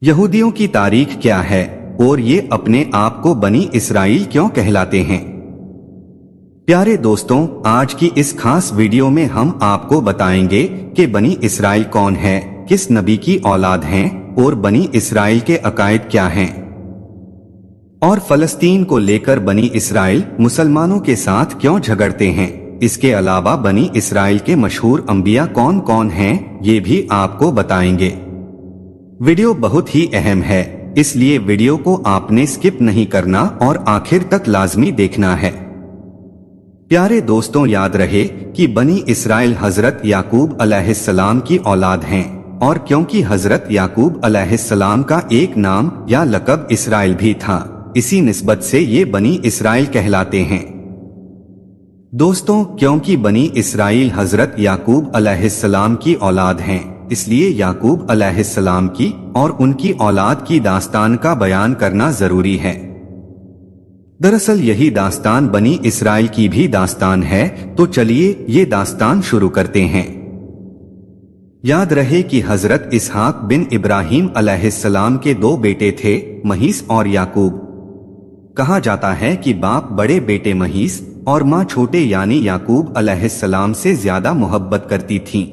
यहूदियों की तारीख क्या है और ये अपने आप को बनी इसराइल क्यों कहलाते हैं? प्यारे दोस्तों, आज की इस खास वीडियो में हम आपको बताएंगे कि बनी इसराइल कौन है, किस नबी की औलाद हैं और बनी इसराइल के अकायद क्या हैं। और फलस्तीन को लेकर बनी इसराइल मुसलमानों के साथ क्यों झगड़ते हैं। इसके अलावा बनी इसराइल के मशहूर अंबिया कौन कौन हैं, ये भी आपको बताएंगे। वीडियो बहुत ही अहम है, इसलिए वीडियो को आपने स्किप नहीं करना और आखिर तक लाजमी देखना है। प्यारे दोस्तों, याद रहे कि बनी इसराइल हजरत याकूब अलैहिस्सलाम की औलाद हैं और क्योंकि हजरत याकूब अलैहिस्सलाम का एक नाम या लक़ब इसराइल भी था, इसी निस्बत से ये बनी इसराइल कहलाते हैं। दोस्तों, क्योंकि बनी इसराइल हजरत याकूब अलैहिस्सलाम की औलाद हैं, इसलिए याकूब अलैहिस्सलाम की और उनकी औलाद की दास्तान का बयान करना जरूरी है। दरअसल यही दास्तान बनी इसराइल की भी दास्तान है, तो चलिए ये दास्तान शुरू करते हैं। याद रहे कि हजरत इसहाक बिन इब्राहिम अलैहिस्सलाम के दो बेटे थे, महीस और याकूब। कहा जाता है कि बाप बड़े बेटे महीस और माँ छोटे यानी याकूब अलैहिस्सलाम से ज्यादा मोहब्बत करती थीं।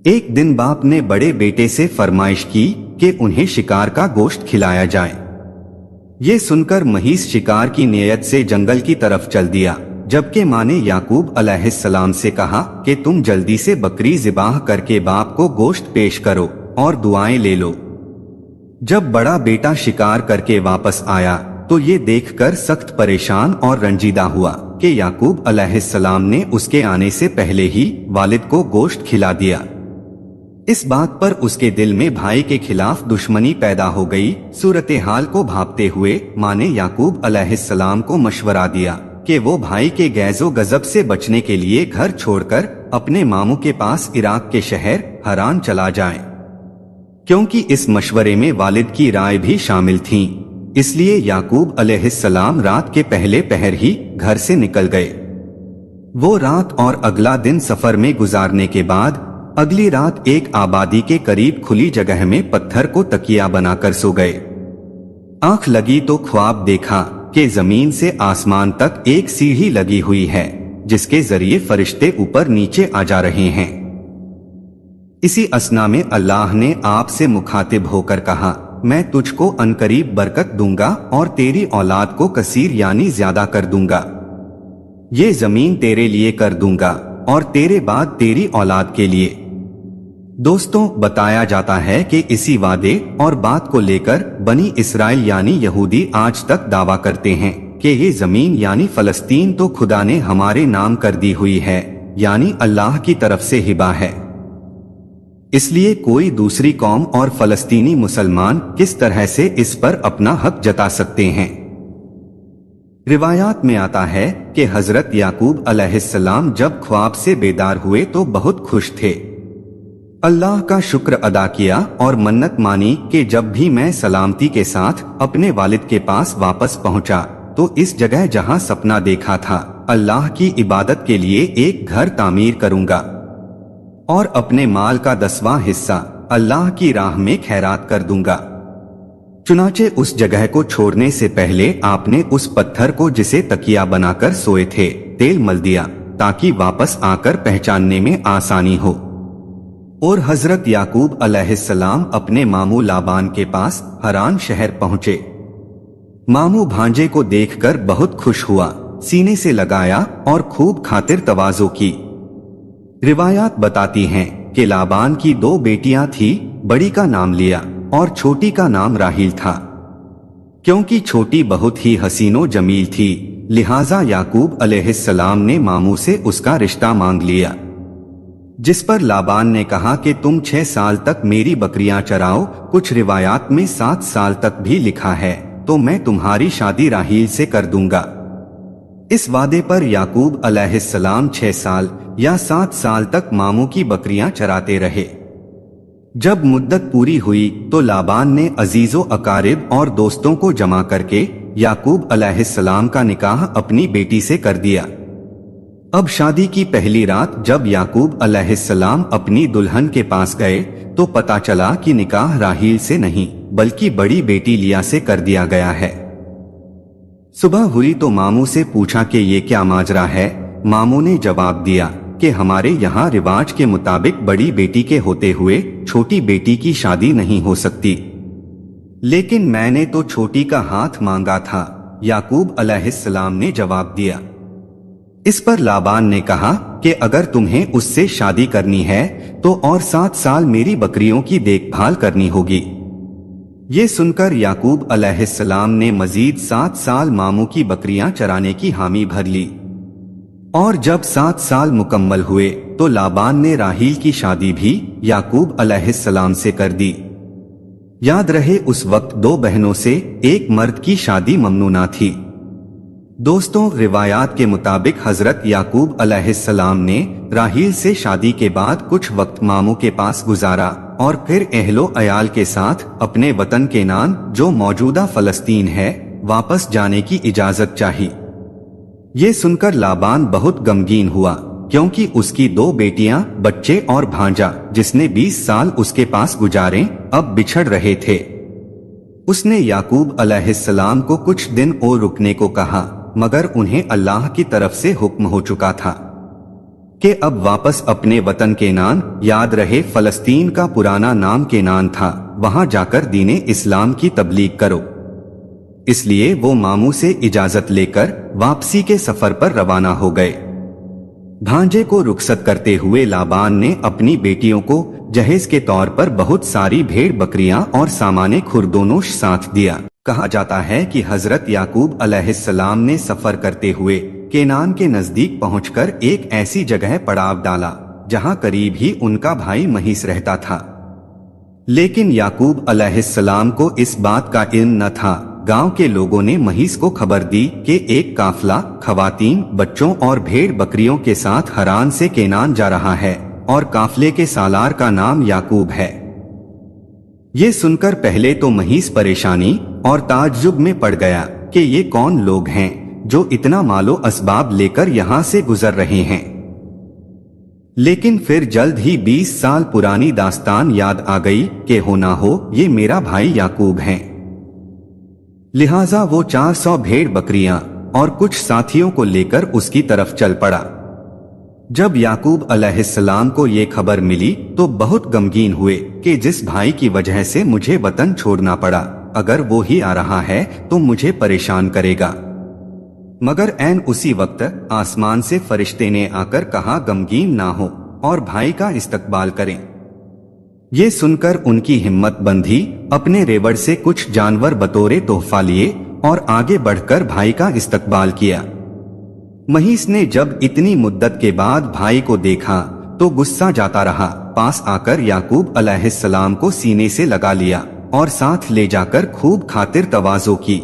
एक दिन बाप ने बड़े बेटे से फरमाइश की कि उन्हें शिकार का गोश्त खिलाया जाए। ये सुनकर महीस शिकार की नियत से जंगल की तरफ चल दिया, जबकि माँ ने याकूब अलैहिस्सलाम से कहा कि तुम जल्दी से बकरी ज़िबाह करके बाप को गोश्त पेश करो और दुआएं ले लो। जब बड़ा बेटा शिकार करके वापस आया तो ये देखकर सख्त परेशान और रंजीदा हुआ कि याकूब अलैहिस्सलाम ने उसके आने से पहले ही वालिद को गोश्त खिला दिया। इस बात पर उसके दिल में भाई के खिलाफ दुश्मनी पैदा हो गई। सूरत हाल को भांपते हुए माँ ने याकूब अलैहिस्सलाम को मशवरा दिया कि वो भाई के गैज़ो गजब से बचने के लिए घर छोड़कर अपने मामू के पास इराक के शहर हरान चला जाए। क्योंकि इस मशवरे में वालिद की राय भी शामिल थी, इसलिए याकूब अलैहिस्सलाम रात के पहले पहर ही घर से निकल गए। वो रात और अगला दिन सफर में गुजारने के बाद अगली रात एक आबादी के करीब खुली जगह में पत्थर को तकिया बनाकर सो गए। आंख लगी तो ख्वाब देखा कि जमीन से आसमान तक एक सीढ़ी लगी हुई है, जिसके जरिए फरिश्ते ऊपर नीचे आ जा रहे हैं। इसी असना में अल्लाह ने आपसे मुखातिब होकर कहा, मैं तुझको अनकरीब बरकत दूंगा और तेरी औलाद को कसीर यानी ज्यादा कर दूंगा। ये जमीन तेरे लिए कर दूंगा और तेरे बाद तेरी औलाद के लिए। दोस्तों, बताया जाता है कि इसी वादे और बात को लेकर बनी इसराइल यानी यहूदी आज तक दावा करते हैं कि ये जमीन यानी फलस्तीन तो खुदा ने हमारे नाम कर दी हुई है, यानी अल्लाह की तरफ से हिबा है। इसलिए कोई दूसरी कौम और फलस्तीनी मुसलमान किस तरह से इस पर अपना हक जता सकते हैं। रिवायात में आता है कि हजरत याकूब अलैहिस्सलाम जब ख्वाब से बेदार हुए तो बहुत खुश थे। अल्लाह का शुक्र अदा किया और मन्नत मानी कि जब भी मैं सलामती के साथ अपने वालिद के पास वापस पहुंचा तो इस जगह जहां सपना देखा था, अल्लाह की इबादत के लिए एक घर तामीर करूंगा और अपने माल का 10वां हिस्सा अल्लाह की राह में खैरात कर दूंगा। चुनाचे उस जगह को छोड़ने से पहले आपने उस पत्थर को जिसे तकिया बनाकर सोए थे तेल मल दिया, ताकि वापस आकर पहचानने में आसानी हो। और हजरत याकूब अलैहिस्सलाम अपने मामू लाबान के पास हरान शहर पहुंचे। मामू भांजे को देखकर बहुत खुश हुआ, सीने से लगाया और खूब खातिर तवाज़ो की। रिवायात बताती हैं कि लाबान की 2 बेटियां थी, बड़ी का नाम लिया और छोटी का नाम राहील था। क्योंकि छोटी बहुत ही हसीनो जमील थी, लिहाजा याकूब अलैहिस्सलाम ने मामू से उसका रिश्ता मांग लिया। जिस पर लाबान ने कहा कि तुम 6 साल तक मेरी बकरियां चराओ, कुछ रिवायात में 7 साल तक भी लिखा है, तो मैं तुम्हारी शादी राहील से कर दूंगा। इस वादे पर याकूब अलैहिस्सलाम 6 साल या 7 साल तक मामू की बकरियां चराते रहे। जब मुद्दत पूरी हुई तो लाबान ने अजीजो अकारिब और दोस्तों को जमा करके याकूब अलैहिस्सलाम का निकाह अपनी बेटी से कर दिया। अब शादी की पहली रात जब याकूब अलैहिस्सलाम अपनी दुल्हन के पास गए तो पता चला कि निकाह राहील से नहीं बल्कि बड़ी बेटी लिया से कर दिया गया है। सुबह हुई तो मामू से पूछा कि ये क्या माजरा है। मामू ने जवाब दिया कि हमारे यहाँ रिवाज के मुताबिक बड़ी बेटी के होते हुए छोटी बेटी की शादी नहीं हो सकती, लेकिन मैंने तो छोटी का हाथ मांगा था, याकूब अलैहिस्सलाम ने जवाब दिया। इस पर लाबान ने कहा कि अगर तुम्हें उससे शादी करनी है तो और 7 साल मेरी बकरियों की देखभाल करनी होगी। ये सुनकर याकूब अलैहिस्सलाम ने मजीद 7 साल मामू की बकरियां चराने की हामी भर ली, और जब 7 साल मुकम्मल हुए तो लाबान ने राहील की शादी भी याकूब अलैहिस्सलाम से कर दी। याद रहे उस वक्त 2 बहनों से एक मर्द की शादी ममनूना थी। दोस्तों, रिवायात के मुताबिक हजरत याकूब अलैहिस्सलाम ने राहील से शादी के बाद कुछ वक्त मामू के पास गुजारा और फिर अहलो अयाल के साथ अपने वतन केनान, जो मौजूदा फलस्तीन है, वापस जाने की इजाजत चाही। ये सुनकर लाबान बहुत गमगीन हुआ, क्योंकि उसकी 2 बेटियां, बच्चे और भांजा, जिसने 20 साल उसके पास गुजारे, अब बिछड़ रहे थे। उसने याकूब अलैहिस्सलाम को कुछ दिन और रुकने को कहा, मगर उन्हें अल्लाह की तरफ से हुक्म हो चुका था कि अब वापस अपने वतन केनान, याद रहे फलस्तीन का पुराना नाम केनान था, वहां जाकर दीने इस्लाम की तबलीग करो। इसलिए वो मामू से इजाजत लेकर वापसी के सफर पर रवाना हो गए। भांजे को रुखसत करते हुए लाबान ने अपनी बेटियों को जहेज के तौर पर बहुत सारी भेड़ बकरियां और सामाने खुरदोनोश साथ दिया। कहा जाता है कि हजरत याकूब अलैहिस्सलाम ने सफर करते हुए केनान के नजदीक पहुंचकर एक ऐसी जगह पड़ाव डाला जहां करीब ही उनका भाई महीस रहता था। लेकिन याकूब अलैहिस्सलाम को इस बात का इल्म न था। गांव के लोगों ने महीस को खबर दी कि एक काफिला खवातीन, बच्चों और भेड़ बकरियों के साथ हरान से केनान जा रहा है और काफिले के सालार का नाम याकूब है। ये सुनकर पहले तो महीस परेशानी और ताज्जुब में पड़ गया कि ये कौन लोग हैं जो इतना मालो असबाब लेकर यहाँ से गुजर रहे हैं। लेकिन फिर जल्द ही 20 साल पुरानी दास्तान याद आ गई कि हो ना हो ये मेरा भाई याकूब हैं। लिहाजा वो 400 भेड़ बकरियां और कुछ साथियों को लेकर उसकी तरफ चल पड़ा। जब याकूब अलैहिस्सलाम को ये खबर मिली तो बहुत गमगीन हुए कि जिस भाई की वजह से मुझे वतन छोड़ना पड़ा, अगर वो ही आ रहा है तो मुझे परेशान करेगा। मगर ऐन उसी वक्त आसमान से फरिश्ते ने आकर कहा, गमगीन ना हो और भाई का इस्तकबाल करें। ये सुनकर उनकी हिम्मत बंधी, अपने रेवड़ से कुछ जानवर बतौरे तोहफा लिए और आगे बढ़कर भाई का इस्तकबाल किया। महीस ने जब इतनी मुद्दत के बाद भाई को देखा तो गुस्सा जाता रहा। पास आकर याकूब अलैहिस्सलाम को सीने से लगा लिया और साथ ले जाकर खूब खातिर तवाज़ो की।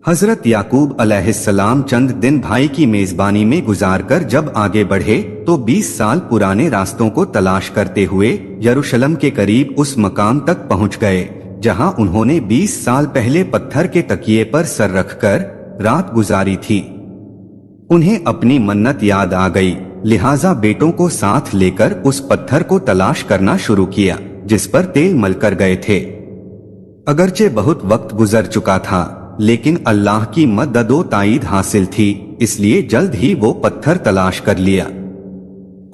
हजरत याकूब अलैहिस्सलाम चंद दिन भाई की मेजबानी में गुजारकर जब आगे बढ़े तो 20 साल पुराने रास्तों को तलाश करते हुए यरूशलेम के करीब उस मकाम तक पहुंच गए जहां उन्होंने 20 साल पहले पत्थर के तकिए पर सर रखकर रात गुजारी थी। उन्हें अपनी मन्नत याद आ गई, लिहाजा बेटों को साथ लेकर उस पत्थर को तलाश करना शुरू किया जिस पर तेल मलकर गए थे। अगरचे बहुत वक्त गुजर चुका था, लेकिन अल्लाह की मददो ताईद हासिल थी, इसलिए जल्द ही वो पत्थर तलाश कर लिया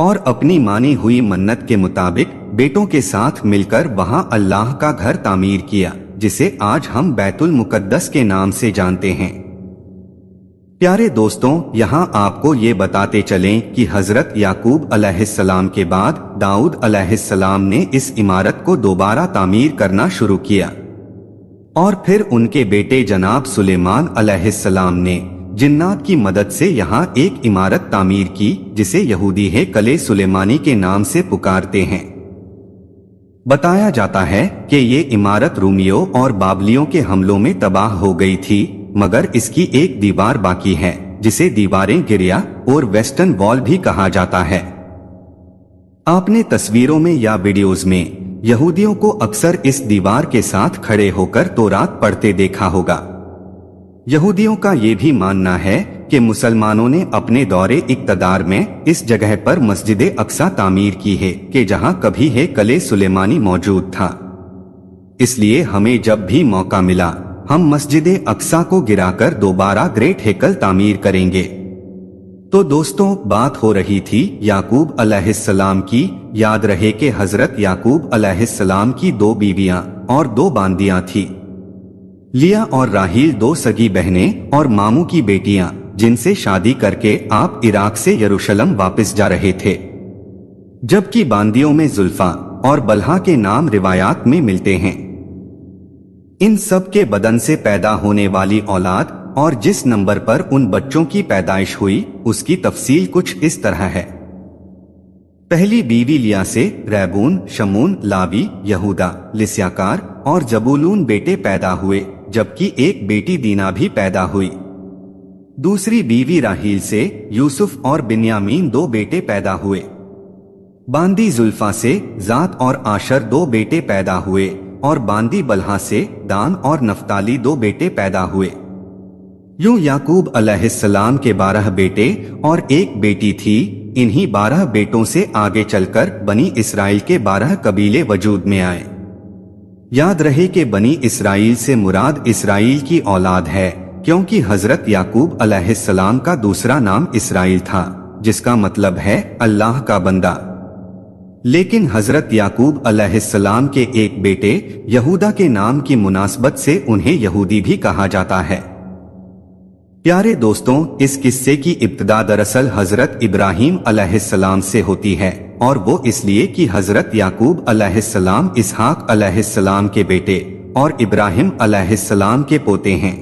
और अपनी मानी हुई मन्नत के मुताबिक बेटों के साथ मिलकर वहां अल्लाह का घर तामीर किया, जिसे आज हम बैतुल मुकद्दस के नाम से जानते हैं। प्यारे दोस्तों, यहाँ आपको ये बताते चलें कि हजरत याकूब अलैहिस्सलाम के बाद दाऊद अलैहिस्सलाम ने इस इमारत को दोबारा तामीर करना शुरू किया और फिर उनके बेटे जनाब सुलेमान अलैहिस्सलाम ने जिन्नात की मदद से यहाँ एक इमारत तामीर की जिसे यहूदी हेकले सुलेमानी के नाम से पुकारते हैं। बताया जाता है कि ये इमारत रूमियों और बाबलियों के हमलों में तबाह हो गई थी, मगर इसकी एक दीवार बाकी है जिसे दीवारें गिरिया और वेस्टर्न वॉल भी कहा जाता है। आपने तस्वीरों में या वीडियोस में यहूदियों को अक्सर इस दीवार के साथ खड़े होकर तौरात पढ़ते देखा होगा। यहूदियों का ये भी मानना है कि मुसलमानों ने अपने दौरे इक्तदार में इस जगह पर मस्जिद अक्सा तामीर की है कि जहां कभी हेकले सुलेमानी मौजूद था। इसलिए हमें जब भी मौका मिला हम मस्जिद अक्सा को गिराकर दोबारा ग्रेट हेकल तामीर करेंगे। तो दोस्तों, बात हो रही थी याकूब अलैहिस्सलाम की। याद रहे कि हजरत याकूब अलैहिस्सलाम की 2 बीवियां और 2 बांदियां थी। लिया और राहील 2 सगी बहनें और मामू की बेटियां, जिनसे शादी करके आप इराक से यरूशलेम वापस जा रहे थे। जबकि बांदियों में जुल्फा और बल्हा के नाम रिवायात में मिलते हैं। इन सब के बदन से पैदा होने वाली औलाद और जिस नंबर पर उन बच्चों की पैदाइश हुई उसकी तफसील कुछ इस तरह है। पहली बीवी लिया से रैबून, शमून, लावी, यहूदा, लिस्याकार और जबूलून बेटे पैदा हुए, जबकि एक बेटी दीना भी पैदा हुई। दूसरी बीवी राहील से यूसुफ और बिन्यामीन 2 बेटे पैदा हुए। बांदी जुल्फा से जात और आशर 2 बेटे पैदा हुए और बांदी बल्हा से दान और नफ्ताली 2 बेटे पैदा हुए। यूं याकूब अलैहिस्सलाम के 12 बेटे और 1 बेटी थी। इन्हीं 12 बेटों से आगे चलकर बनी इसराइल के 12 कबीले वजूद में आए। याद रहे कि बनी इसराइल से मुराद इसराइल की औलाद है, क्योंकि हजरत याकूब अलैहिस्सलाम का दूसरा नाम इसराइल था, जिसका मतलब है अल्लाह का बंदा। लेकिन हजरत याकूब अलैहिस्सलाम के एक बेटे यहूदा के नाम की मुनासबत से उन्हें यहूदी भी कहा जाता है। प्यारे दोस्तों, इस किस्से की इब्तिदा दरअसल हजरत इब्राहीम अलैहिस्सलाम से होती है, और वो इसलिए कि हजरत याकूब अलैहिस्सलाम इसहाक अलैहिस्सलाम के बेटे और इब्राहिम अलैहिस्सलाम के पोते हैं।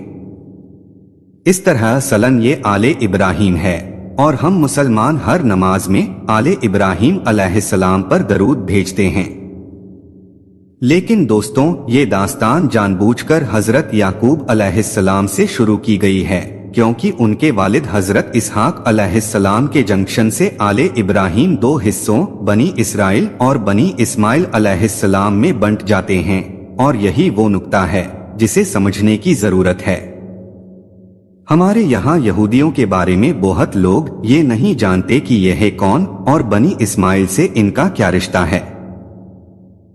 इस तरह सलन ये आले इब्राहीम है, और हम मुसलमान हर नमाज में आले इब्राहीम अलैहिस्सलाम पर दरूद भेजते हैं। लेकिन दोस्तों, ये दास्तान जानबूझकर हजरत याकूब अलैहिस्सलाम से शुरू की गई है, क्योंकि उनके वालिद हजरत इसहाक अलैहिस्सलाम के जंक्शन से आले इब्राहीम 2 हिस्सों बनी इसराइल और बनी इस्माइल अलैहिस्सलाम में बंट जाते हैं, और यही वो नुक्ता है जिसे समझने की जरूरत है। हमारे यहाँ यहूदियों के बारे में बहुत लोग ये नहीं जानते कि यह है कौन और बनी इस्माइल से इनका क्या रिश्ता है।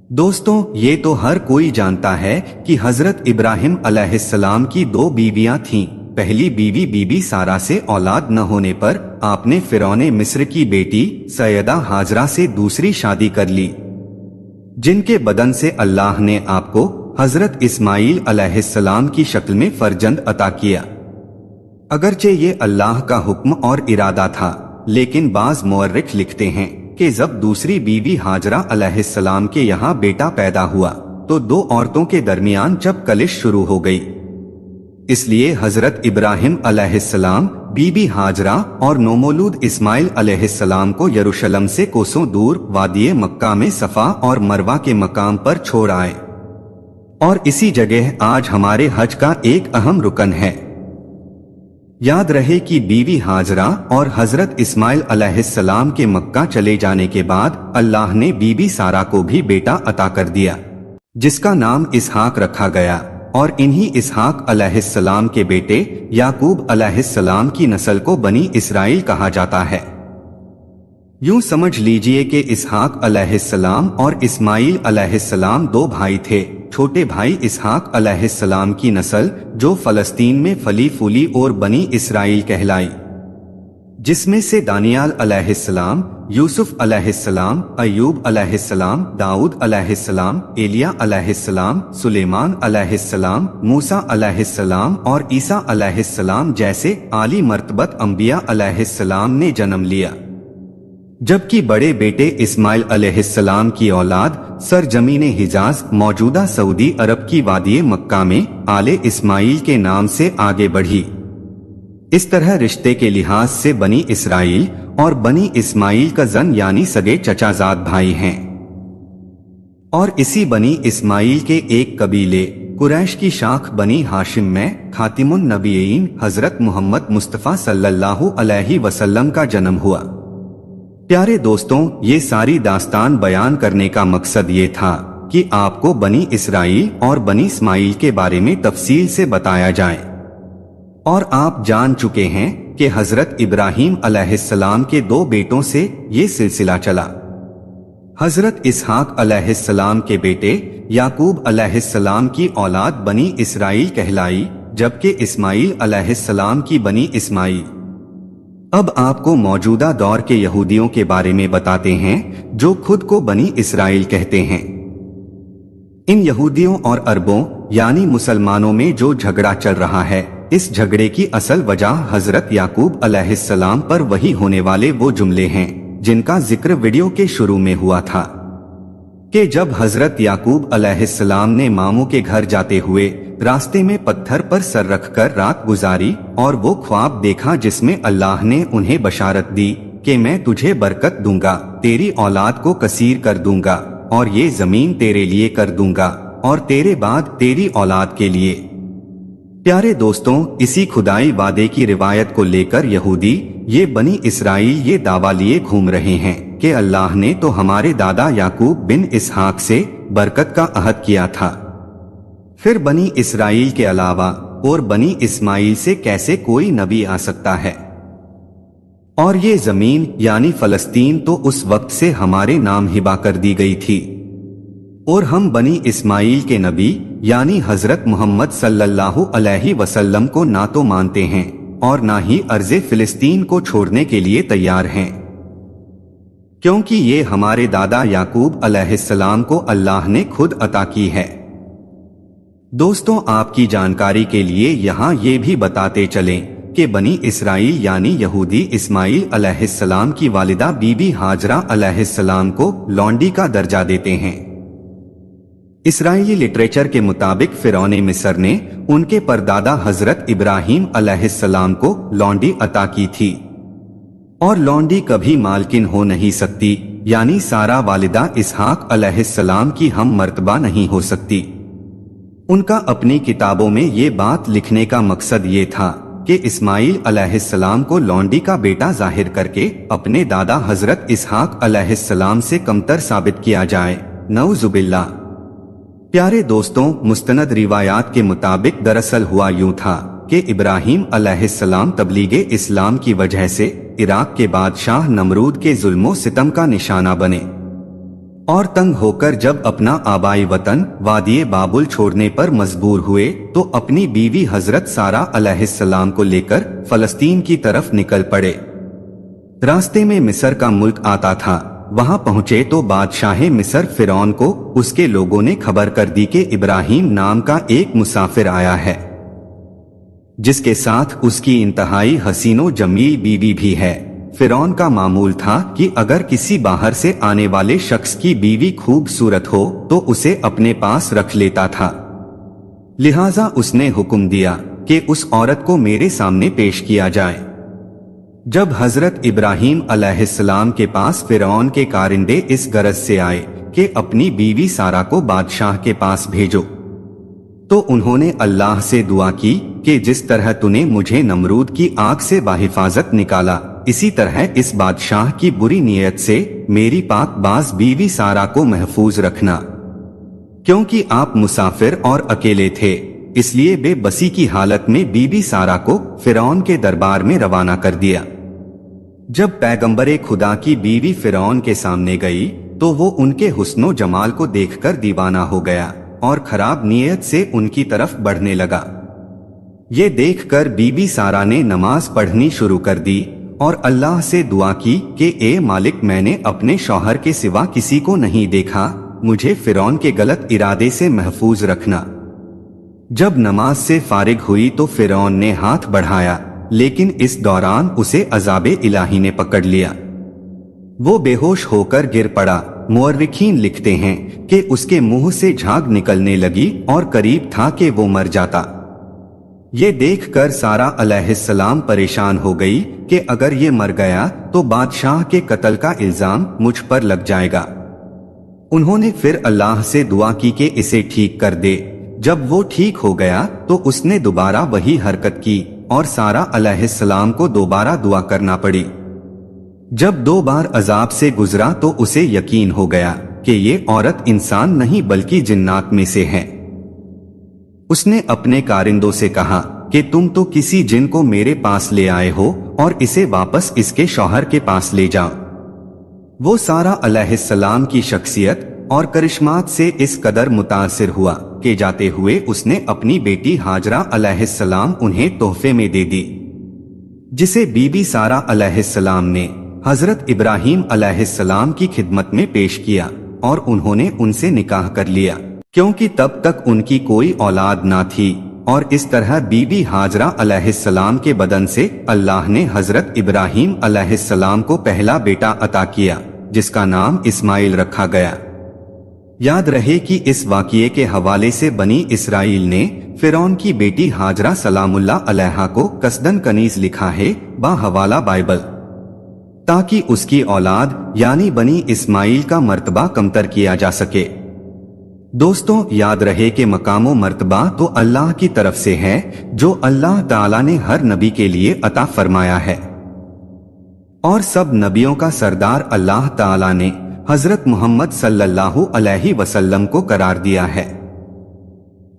दोस्तों, ये तो हर कोई जानता है कि हजरत इब्राहिम अलैहिस्सलाम की 2 बीवियां थीं। पहली बीवी बीबी सारा से औलाद न होने पर आपने फिरौने मिस्र की बेटी सैयदा हाजरा से दूसरी शादी कर ली, जिनके बदन से अल्लाह ने आपको हजरत इस्माइल अलैहिस्सलाम की शक्ल में फर्जंद अता किया। अगरचे ये अल्लाह का हुक्म और इरादा था, लेकिन बाज मुअर्रिख लिखते हैं कि जब दूसरी बीवी हाजरा अलैहिस्सलाम के यहाँ बेटा पैदा हुआ तो 2 औरतों के दरमियान जब कलिश शुरू हो गई, इसलिए हजरत इब्राहिम अलैहिस्सलाम बीबी हाजरा और नौमौलूद इस्माइल अलैहिस्सलाम को यरूशलेम से कोसों दूर वादिये मक्का में सफा और मरवा के मकाम पर छोड़ आए, और इसी जगह आज हमारे हज का एक अहम रुकन है। याद रहे कि बीवी हाजरा और हजरत इस्माइल अलैहिस्सलाम के मक्का चले जाने के बाद अल्लाह ने बीबी सारा को भी बेटा अता कर दिया, जिसका नाम इसहाक रखा गया, और इन्हीं इसहाक अलैहिस्सलाम के बेटे याकूब अलैहिस्सलाम की नस्ल को बनी इसराइल कहा जाता है। यूं समझ लीजिए कि इसहाक अलैहिस्सलाम और इस्माइल अलैहिस्सलाम 2 भाई थे। छोटे भाई इसहाक अलैहिस्सलाम की नस्ल जो फलस्तीन में फली फूली और बनी इसराइल कहलाई, जिसमें से दानियाल अलैहिस्सलाम, यूसुफ अलैहिस्सलाम, अय्यूब अलैहिस्सलाम, दाऊद अलैहिस्सलाम, एलिया अलैहिस्सलाम, सुलेमान अलैहिस्सलाम, मूसा अलैहिस्सलाम और ईसा अलैहिस्सलाम जैसे आली मर्तबत अंबिया अलैहिस्सलाम ने जन्म लिया। जबकि बड़े बेटे इस्माइल अलैहिस्सलाम की औलाद सरजमीन हिजाज मौजूदा सऊदी अरब की वादिये मक्का में आले इस्माइल के नाम से आगे बढ़ी। इस तरह रिश्ते के लिहाज से बनी इसराइल और बनी इस्माइल का जन यानी सगे चचाजाद भाई हैं, और इसी बनी इस्माइल के एक कबीले कुरैश की शाख बनी हाशिम में खातिमुन नबीयीन हजरत मोहम्मद मुस्तफ़ा सल्लल्लाहु अलैहि वसल्लम का जन्म हुआ। प्यारे दोस्तों, ये सारी दास्तान बयान करने का मकसद ये था कि आपको बनी इसराइल और बनी इस्माइल के बारे में तफसील से बताया जाए, और आप जान चुके हैं कि हजरत इब्राहीम अलैहिस्सलाम के 2 बेटों से ये सिलसिला चला। हजरत इसहाक अलैहिस्सलाम के बेटे याकूब अलैहिस्सलाम की औलाद बनी इसराइल कहलाई, जबकि इस्माइल अलैहिस्सलाम की बनी इस्माइल। अब आपको मौजूदा दौर के यहूदियों के बारे में बताते हैं जो खुद को बनी इसराइल कहते हैं। इन यहूदियों और अरबों यानी मुसलमानों में जो झगड़ा चल रहा है, इस झगड़े की असल वजह हजरत याकूब अलैहिस्सलाम पर वही होने वाले वो जुमले हैं जिनका जिक्र वीडियो के शुरू में हुआ था कि जब हजरत याकूब अलैहिस्सलाम ने मामू के घर जाते हुए रास्ते में पत्थर पर सर रखकर रात गुजारी और वो ख्वाब देखा जिसमें अल्लाह ने उन्हें बशारत दी कि मैं तुझे बरकत दूंगा, तेरी औलाद को कसीर कर दूंगा और ये जमीन तेरे लिए कर दूंगा और तेरे बाद तेरी औलाद के लिए। प्यारे दोस्तों, इसी खुदाई वादे की रिवायत को लेकर यहूदी, ये बनी इसराइल ये दावा लिए घूम रहे हैं कि अल्लाह ने तो हमारे दादा याकूब बिन इसहाक से बरकत का अहद किया था, फिर बनी इसराइल के अलावा और बनी इस्माइल से कैसे कोई नबी आ सकता है, और ये जमीन यानी फलस्तीन तो उस वक्त से हमारे नाम हिबा कर दी गई थी, और हम बनी इस्माइल के नबी यानी हजरत मोहम्मद सल्लल्लाहु अलैहि वसल्लम को ना तो मानते हैं और ना ही अर्ज़े फिलिस्तीन को छोड़ने के लिए तैयार हैं, क्योंकि ये हमारे दादा याकूब अलैहिस्सलाम को अल्लाह ने खुद अता की है। दोस्तों, आपकी जानकारी के लिए यहाँ ये भी बताते चलें कि बनी इसराइल यानी यहूदी इस्माइल अलैहिस्सलाम की वालिदा बीबी हाजरा अलैहिस्सलाम को लौंडी का दर्जा देते हैं। इसराइली लिटरेचर के मुताबिक फिरौन मिस्र ने उनके परदादा हजरत इब्राहिम अलैहिस्सलाम को लौंडी अता की थी, और लौंडी कभी मालकिन हो नहीं सकती, यानी सारा वालिदा इसहाक अलैहिस्सलाम की हम मर्तबा नहीं हो सकती। उनका अपनी किताबों में ये बात लिखने का मकसद ये था कि इस्माइल अलैहिस्सलाम को लौंडी का बेटा जाहिर करके अपने दादा हजरत इसहाक अलैहिस्सलाम से कमतर साबित किया जाए, नऊजुबिल्लाह। प्यारे दोस्तों, मुस्तनद रिवायात के मुताबिक दरअसल हुआ यूं था कि इब्राहिम अलैहिस्सलाम तबलीगे इस्लाम की वजह से इराक के बादशाह नमरूद के जुल्मों सितम का निशाना बने, और तंग होकर जब अपना आबाई वतन वादिये बाबुल छोड़ने पर मजबूर हुए तो अपनी बीवी हजरत सारा अलैहिस्सलाम को लेकर फलस्तीन की तरफ निकल पड़े। रास्ते में मिस्र का मुल्क आता था, वहां पहुंचे तो बादशाह मिस्र फिरौन को उसके लोगों ने खबर कर दी कि इब्राहिम नाम का एक मुसाफिर आया है, जिसके साथ उसकी इंतहाई हसीनो जमील बीवी भी है। फिरौन का मामूल था कि अगर किसी बाहर से आने वाले शख्स की बीवी खूबसूरत हो तो उसे अपने पास रख लेता था, लिहाजा उसने हुक्म दिया कि उस औरत को मेरे सामने पेश किया जाए। जब हजरत इब्राहिम अलैहिस्सलाम के पास फिरौन के कारिंदे इस गरज से आए कि अपनी बीवी सारा को बादशाह के पास भेजो, तो उन्होंने अल्लाह से दुआ की कि जिस तरह तूने मुझे नमरूद की आग से बाहिफाजत निकाला, इसी तरह इस बादशाह की बुरी नीयत से मेरी पाकबाज बीवी सारा को महफूज रखना। क्योंकि आप मुसाफिर और अकेले थे, इसलिए बेबसी की हालत में बीबी सारा को फिरौन के दरबार में रवाना कर दिया। जब पैगंबरे खुदा की बीवी फिरौन के सामने गई तो वो उनके हुस्नो जमाल को देखकर दीवाना हो गया और खराब नीयत से उनकी तरफ बढ़ने लगा। ये देखकर बीबी सारा ने नमाज पढ़नी शुरू कर दी और अल्लाह से दुआ की कि ए मालिक, मैंने अपने शौहर के सिवा किसी को नहीं देखा, मुझे फिरौन के गलत इरादे से महफूज रखना। जब नमाज से फारिग हुई तो फिरौन ने हाथ बढ़ाया, लेकिन इस दौरान उसे अज़ाबे इलाही ने पकड़ लिया। वो बेहोश होकर गिर पड़ा। मुअर्रिखीन लिखते हैं कि उसके मुंह से झाग निकलने लगी और करीब था कि वो मर जाता। ये देखकर सारा अलैहिस्सलाम परेशान हो गई कि अगर ये मर गया तो बादशाह के कत्ल का इल्जाम मुझ पर लग जाएगा। उन्होंने फिर अल्लाह से दुआ की कि इसे ठीक कर दे। जब वो ठीक हो गया तो उसने दोबारा वही हरकत की और सारा अलैहिस्सलाम को दोबारा दुआ करना पड़ी। जब 2 बार अजाब से गुजरा तो उसे यकीन हो गया कि ये औरत इंसान नहीं बल्कि जिन्नात में से है। उसने अपने कारिंदों से कहा कि तुम तो किसी जिन को मेरे पास ले आए हो और इसे वापस इसके शौहर के पास ले जाओ। वो सारा अलैहिस्सलाम की शख्सियत और करिश्मात से इस कदर मुतासिर हुआ कि जाते हुए उसने अपनी बेटी हाजरा अलैहिस्सलाम उन्हें तोहफे में दे दी, जिसे बीबी सारा अलैहिस्सलाम ने हजरत इब्राहीम अलैहिस्सलाम की खिदमत में पेश किया और उन्होंने उनसे निकाह कर लिया, क्योंकि तब तक उनकी कोई औलाद ना थी। और इस तरह बीबी हाजरा अलैहिस्सलाम के बदन से अल्लाह ने हजरत इब्राहीम अलैहिस्सलाम को पहला बेटा अता किया, जिसका नाम इस्माइल रखा गया। याद रहे कि इस वाक़ये के हवाले से बनी इसराइल ने फिरौन की बेटी हाजरा सलामुल्लाह अलैहा को कसदन कनीज लिखा है बाहवाला बाइबल, ताकि उसकी औलाद यानी बनी इस्माइल का मर्तबा कमतर किया जा सके। दोस्तों, याद रहे कि मकामो मर्तबा तो अल्लाह की तरफ से है, जो अल्लाह ताला ने हर नबी के लिए अता फरमाया है, और सब नबियों का सरदार अल्लाह ताला ने हजरत मोहम्मद सल्लल्लाहु अलैहि वसल्लम को करार दिया है,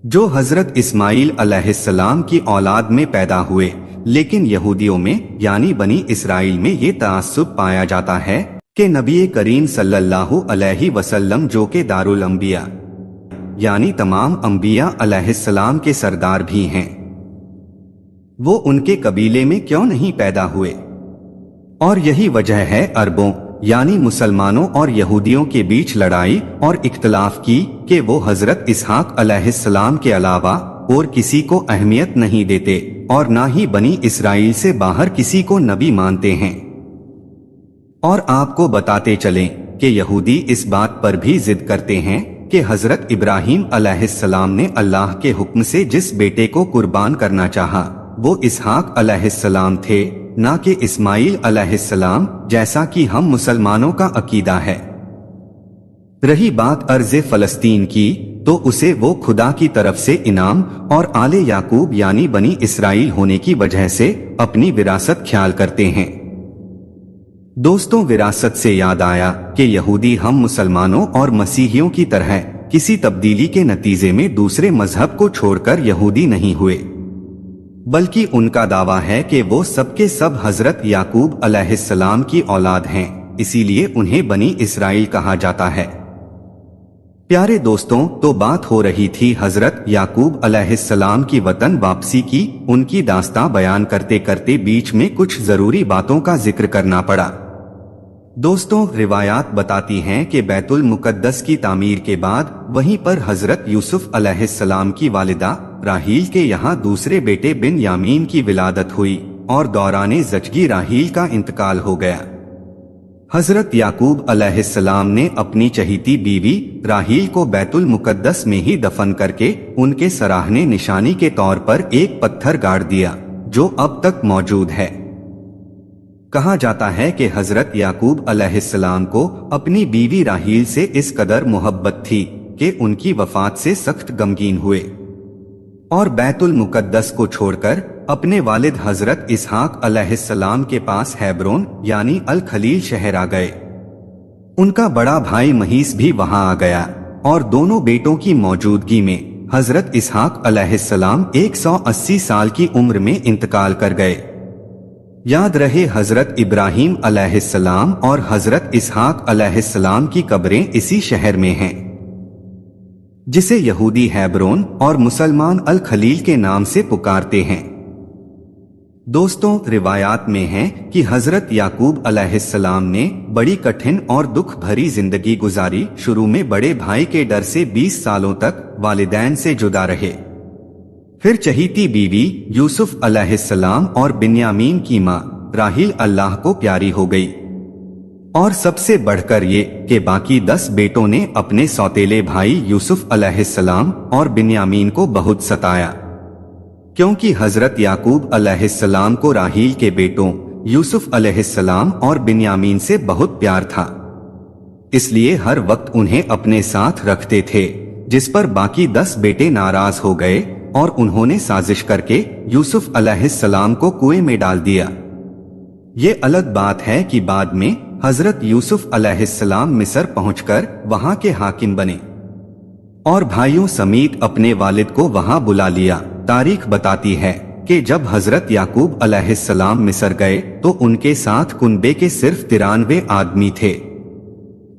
जो हजरत इस्माइल अलैहिस्सलाम की औलाद में पैदा हुए। लेकिन यहूदियों में यानी बनी इसराइल में ये तआस्सुब पाया जाता है कि नबी करीम सल्लल्लाहु अलैहि वसल्लम जो के दारुल अंबिया यानी तमाम अंबिया अलैहिस्सलाम के सरदार भी हैं, वो उनके कबीले में क्यों नहीं पैदा हुए। और यही वजह है अरबों यानी मुसलमानों और यहूदियों के बीच लड़ाई और इख्तलाफ की कि वो हजरत इसहाक अलैहिस्सलाम के अलावा और किसी को अहमियत नहीं देते और ना ही बनी इसराइल से बाहर किसी को नबी मानते हैं। और आपको बताते चलें कि यहूदी इस बात पर भी जिद करते हैं कि हजरत इब्राहीम अलैहिस्सलाम ने अल्लाह के हुक्म से जिस बेटे को कुर्बान करना चाहा वो इसहाक अलैहिस्सलाम थे, ना कि इस्माइल अलैहिस्सलाम, जैसा कि हम मुसलमानों का अकीदा है। रही बात अर्ज़े फलस्तीन की, तो उसे वो खुदा की तरफ से इनाम और आले याकूब यानी बनी इसराइल होने की वजह से अपनी विरासत ख्याल करते हैं। दोस्तों, विरासत से याद आया कि यहूदी हम मुसलमानों और मसीहियों की तरह किसी तब्दीली के नतीजे में दूसरे मजहब को छोड़कर यहूदी नहीं हुए, बल्कि उनका दावा है कि वो सबके सब हजरत याकूब अलैहिस्सलाम की औलाद हैं, इसीलिए उन्हें बनी इसराइल कहा जाता है। प्यारे दोस्तों, तो बात हो रही थी हजरत याकूब अलैहिस्सलाम की वतन वापसी की। उनकी दास्तां बयान करते करते बीच में कुछ जरूरी बातों का जिक्र करना पड़ा। दोस्तों, रिवायात बताती हैं कि बैतुल मुकद्दस की तामीर के बाद वहीं पर हजरत यूसुफ अलैहिस्सलाम की वालिदा राहील के यहाँ दूसरे बेटे बिन यामीन की विलादत हुई और दौराने ज़चगी राहील का इंतकाल हो गया। हजरत याकूब अलैहिस्सलाम ने अपनी चहीती बीवी राहील को बैतुल मुकद्दस में ही दफन करके उनके सराहने निशानी के तौर पर एक पत्थर गाड़ दिया, जो अब तक मौजूद है। कहा जाता है कि हजरत याकूब अलैहिस्सलाम को अपनी बीवी राहील से इस कदर मोहब्बत थी कि उनकी वफात से सख्त गमगीन हुए और बैतुल मुकद्दस को छोड़कर अपने वालिद हजरत इसहाक अलैहिस्सलाम के पास हेब्रोन यानी अल खलील शहर आ गए। उनका बड़ा भाई महीस भी वहां आ गया और दोनों बेटों की मौजूदगी में हजरत इसहाक अलैहिस्सलाम 180 साल की उम्र में इंतकाल कर गए। याद रहे, हजरत इब्राहीम अलैहिस्सलाम और हजरत इसहाक अलैहिस्सलाम की कब्रें इसी शहर में हैं, जिसे यहूदी हेब्रोन और मुसलमान अल खलील के नाम से पुकारते हैं। दोस्तों, रिवायात में है कि हजरत याकूब अलैहिस्सलाम ने बड़ी कठिन और दुख भरी जिंदगी गुजारी। शुरू में बड़े भाई के डर से 20 सालों तक वालिदैन से जुदा रहे। फिर चहीती बीवी यूसुफ अलैहिस्सलाम और बिन्यामीन की मां राहील अल्लाह को प्यारी हो गई। और सबसे बढ़कर ये कि बाकी 10 बेटों ने अपने सौतेले भाई यूसुफ अलैहिस्सलाम और बिन्यामीन को बहुत सताया, क्योंकि हजरत याकूब अलैहिस्सलाम को राहील के बेटों यूसुफ अलैहिस्सलाम और बिन्यामीन से बहुत प्यार था। इसलिए हर वक्त उन्हें अपने साथ रखते थे, जिस पर बाकी 10 बेटे नाराज हो गए और उन्होंने साजिश करके यूसुफ अलैहिस्सलाम को कुएं में डाल दिया। ये अलग बात है कि बाद में हजरत यूसुफ अलैहिस्सलाम मिस्र पहुंचकर वहां के हाकिम बने और भाइयों समेत अपने वालिद को वहां बुला लिया। तारीख बताती है कि जब हजरत याकूब अलैहिस्सलाम मिस्र गए तो उनके साथ कुनबे के सिर्फ 93 आदमी थे।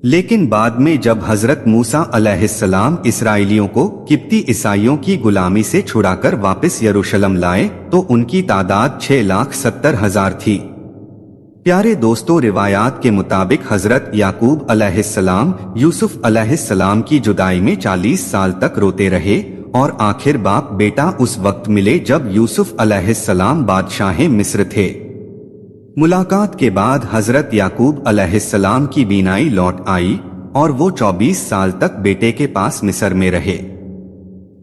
लेकिन बाद में जब हजरत मूसा अलैहिस्सलाम इसराइलियों को किप्ती ईसाइयों की गुलामी से छुड़ाकर वापस यरूशलेम लाए तो उनकी तादाद 6,70,000 थी। प्यारे दोस्तों, रिवायात के मुताबिक हजरत याकूब अलैहिस्सलाम यूसुफ अलैहिस्सलाम की जुदाई में 40 साल तक रोते रहे और आखिर बाप बेटा उस वक्त मिले जब यूसुफ अलैहिस्सलाम बादशाह मिस्र थे। मुलाकात के बाद हजरत याकूब अलैहिस्सलाम की बीनाई लौट आई और वो 24 साल तक बेटे के पास मिस्र में रहे।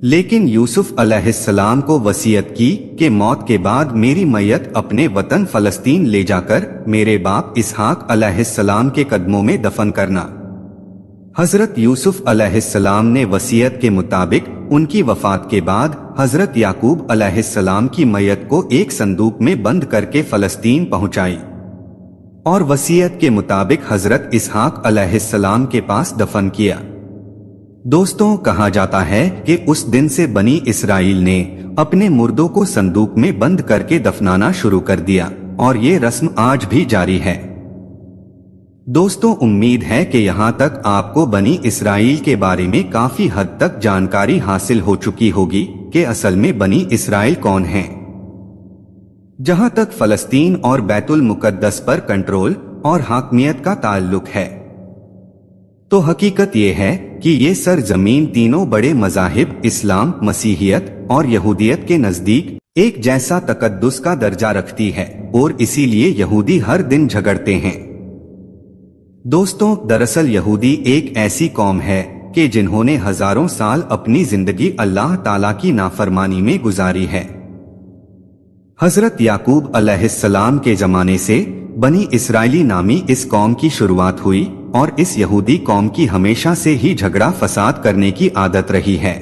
लेकिन यूसुफ अलैहिस्सलाम को वसीयत की कि मौत के बाद मेरी मैयत अपने वतन फलस्तीन ले जाकर मेरे बाप इसहाक अलैहिस्सलाम के कदमों में दफन करना। हजरत यूसुफ अलैहिस्सलाम ने वसीयत के मुताबिक उनकी वफात के बाद हजरत याकूब अलैहिस्सलाम की मैयत को एक संदूक में बंद करके फलस्तीन पहुंचाई और वसीयत के मुताबिक हजरत इसहाक अलैहिस्सलाम के पास दफन किया। दोस्तों, कहा जाता है कि उस दिन से बनी इसराइल ने अपने मुर्दों को संदूक में बंद करके दफनाना शुरू कर दिया और ये रस्म आज भी जारी है। दोस्तों, उम्मीद है कि यहाँ तक आपको बनी इसराइल के बारे में काफी हद तक जानकारी हासिल हो चुकी होगी कि असल में बनी इसराइल कौन है। जहाँ तक फलस्तीन और बैतुल मुकद्दस पर कंट्रोल और हाकमियत का ताल्लुक है, तो हकीकत ये है कि ये सरजमीन तीनों बड़े मज़ाहिब इस्लाम, मसीहियत और यहूदियत के नजदीक एक जैसा तकद्दुस का दर्जा रखती है और इसीलिए यहूदी हर दिन झगड़ते हैं। दोस्तों, दरअसल यहूदी एक ऐसी कौम है कि जिन्होंने हजारों साल अपनी जिंदगी अल्लाह ताला की नाफरमानी में गुजारी है। हजरत याकूब अलैहिस्सलाम के जमाने से बनी इसराइली नामी इस कौम की शुरुआत हुई और इस यहूदी कौम की हमेशा से ही झगड़ा फसाद करने की आदत रही है।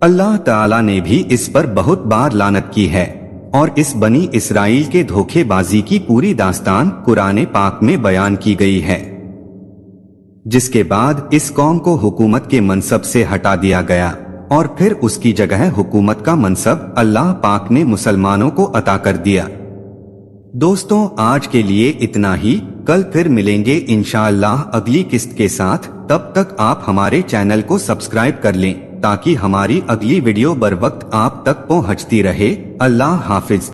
अल्लाह ताला ने भी इस पर बहुत बार लानत की है और इस बनी इसराइल के धोखेबाजी की पूरी दास्तान कुरान पाक में बयान की गई है, जिसके बाद इस कौम को हुकूमत के मनसब से हटा दिया गया और फिर उसकी जगह हुकूमत का मनसब अल्लाह पाक ने मुसलमानों को अता कर दिया। दोस्तों, आज के लिए इतना ही। कल फिर मिलेंगे इंशाअल्लाह अगली किस्त के साथ। तब तक आप हमारे चैनल को सब्सक्राइब कर लें ताकि हमारी अगली वीडियो बर वक्त आप तक पहुंचती रहे। अल्लाह हाफिज।